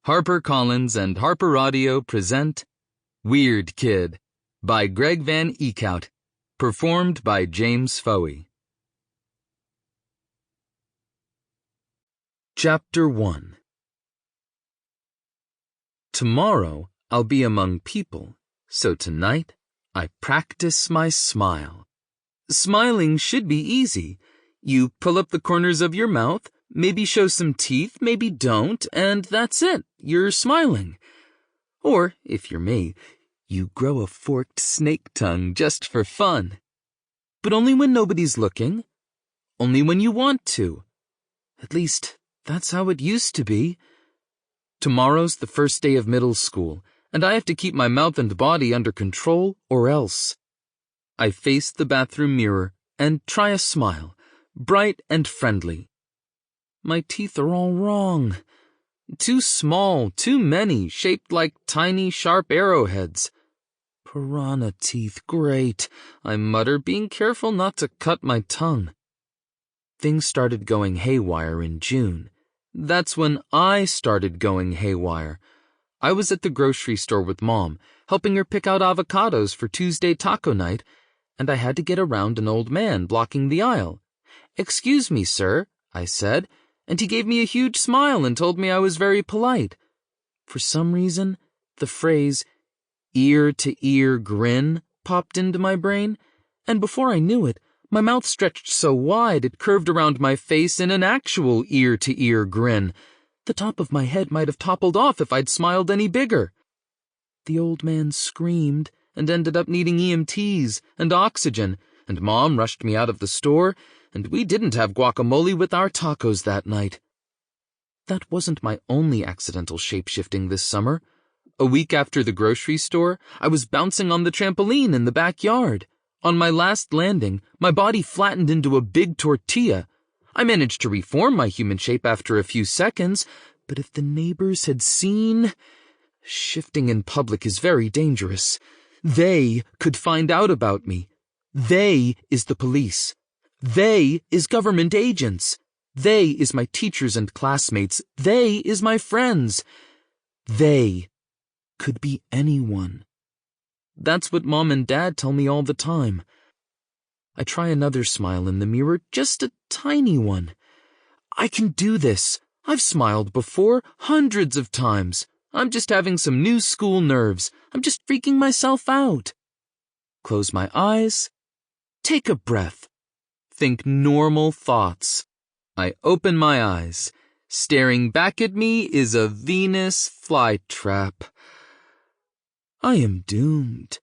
HarperCollins and Harper Audio present Weird Kid by Greg Van Eekhout, performed by James Fouhey. Chapter 1. Tomorrow I'll be among people, so tonight I practice my smile. Smiling should be easy. You pull up the corners of your mouth, maybe show some teeth, maybe don't, and that's it. You're smiling. Or, if you're me, you grow a forked snake tongue just for fun. But only when nobody's looking. Only when you want to. At least, that's how it used to be. Tomorrow's the first day of middle school, and I have to keep my mouth and body under control or else. I face the bathroom mirror and try a smile, bright and friendly. My teeth are all wrong. Too small, too many, shaped like tiny, sharp arrowheads. Piranha teeth, great, I mutter, being careful not to cut my tongue. Things started going haywire in June. That's when I started going haywire. I was at the grocery store with Mom, helping her pick out avocados for Tuesday taco night, and I had to get around an old man blocking the aisle. "Excuse me, sir," I said, and he gave me a huge smile and told me I was very polite. For some reason, the phrase, ear-to-ear grin, popped into my brain, and before I knew it, my mouth stretched so wide it curved around my face in an actual ear-to-ear grin. The top of my head might have toppled off if I'd smiled any bigger. The old man screamed and ended up needing EMTs and oxygen, and Mom rushed me out of the store, and we didn't have guacamole with our tacos that night. That wasn't my only accidental shape-shifting this summer. A week after the grocery store, I was bouncing on the trampoline in the backyard. On my last landing, my body flattened into a big tortilla. I managed to reform my human shape after a few seconds, but if the neighbors had seen... Shifting in public is very dangerous. They could find out about me. They is the police. They is government agents. They is my teachers and classmates. They is my friends. They could be anyone. That's what Mom and Dad tell me all the time. I try another smile in the mirror, just a tiny one. I can do this. I've smiled before, hundreds of times. I'm just having some new school nerves. I'm just freaking myself out. Close my eyes. Take a breath. Think normal thoughts. I open my eyes. Staring back at me is a Venus flytrap. I am doomed.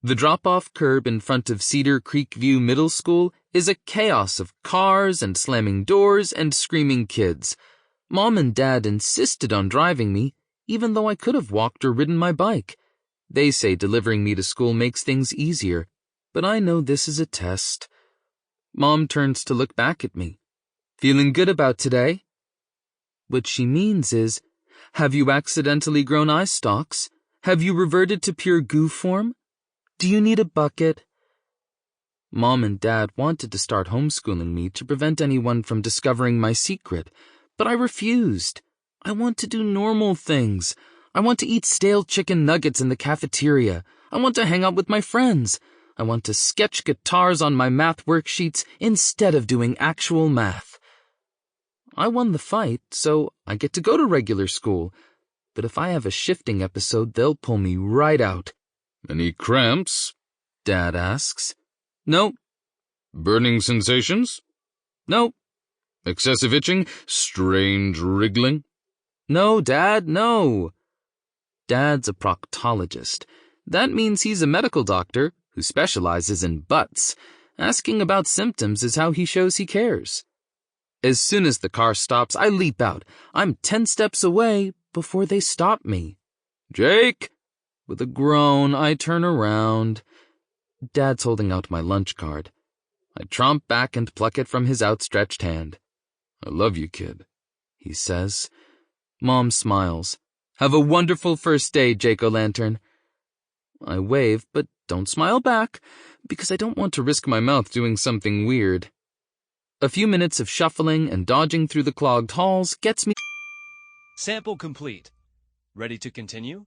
The drop-off curb in front of Cedar Creek View Middle School is a chaos of cars and slamming doors and screaming kids. Mom and Dad insisted on driving me, even though I could have walked or ridden my bike. They say delivering me to school makes things easier, but I know this is a test. Mom turns to look back at me. "Feeling good about today?" What she means is, have you accidentally grown eye stalks? Have you reverted to pure goo form? Do you need a bucket? Mom and Dad wanted to start homeschooling me to prevent anyone from discovering my secret, but I refused. I want to do normal things. I want to eat stale chicken nuggets in the cafeteria. I want to hang out with my friends. I want to sketch guitars on my math worksheets instead of doing actual math. I won the fight, so I get to go to regular school. But if I have a shifting episode, they'll pull me right out. "Any cramps?" Dad asks. No. "Burning sensations?" No. "Excessive itching? Strange wriggling?" No, Dad, no. Dad's a proctologist. That means he's a medical doctor who specializes in butts. Asking about symptoms is how he shows he cares. As soon as the car stops, I leap out. I'm 10 steps away before they stop me. "Jake!" With a groan, I turn around. Dad's holding out my lunch card. I tromp back and pluck it from his outstretched hand. "I love you, kid," he says. Mom smiles. "Have a wonderful first day, Jake O'Lantern." I wave, but don't smile back, because I don't want to risk my mouth doing something weird. A few minutes of shuffling and dodging through the clogged halls gets me Sample complete. Ready to continue?